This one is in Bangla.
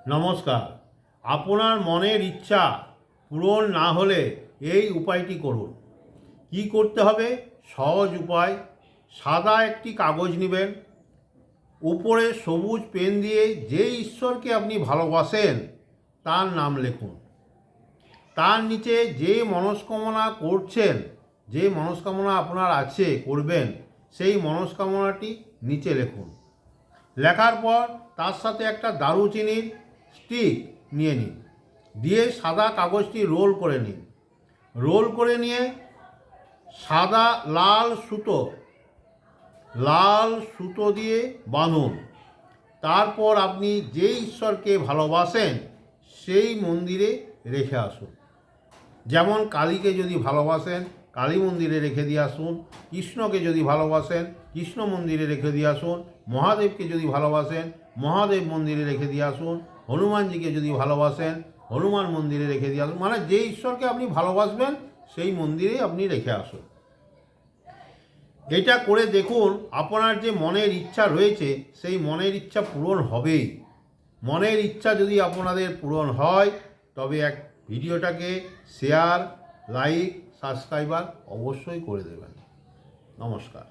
নমস্কার। আপনার মনের ইচ্ছা পূরণ না হলে এই উপায়টি করুন। কি করতে হবে? সহজ উপায়। সাদা একটি কাগজ নেবেন, উপরে সবুজ পেন দিয়ে যে ঈশ্বরকে আপনি ভালোবাসেন তার নাম লিখুন। তার নিচে যে মনস্কামনা করছেন, যে মনস্কামনা আপনার আছে করবেন, সেই মনস্কামনাটি নিচে লিখুন। লেখার পর তার সাথে একটা দারুচিনির স্টিক নিয়ে নিন, দিয়ে সাদা কাগজটি রোল করে নিন। রোল করে নিয়ে সাদা লাল সুতো দিয়ে বাঁধুন। তারপর আপনি যে ঈশ্বরকে ভালোবাসেন সেই মন্দিরে রেখে আসুন। যেমন কালীকে যদি ভালোবাসেন কালী মন্দিরে রেখে দিয়ে আসুন, কৃষ্ণকে যদি ভালোবাসেন কৃষ্ণ মন্দিরে রেখে দিয়ে আসুন, মহাদেবকে যদি ভালোবাসেন মহাদেব মন্দিরে রেখে দিয়ে আসুন, হনুমানজিকে যদি ভালোবাসেন হনুমান মন্দিরে রেখে দিয়ে আসুন। মানে যে ঈশ্বরকে আপনি ভালোবাসবেন সেই মন্দিরে আপনি রেখে আসুন। এটা করে দেখুন, আপনার যে মনের ইচ্ছা রয়েছে সেই মনের ইচ্ছা পূরণ হবেই। মনের ইচ্ছা যদি আপনাদের পূরণ হয় তবে ভিডিওটাকে শেয়ার, লাইক, সাবস্ক্রাইবার অবশ্যই করে দেবেন। নমস্কার।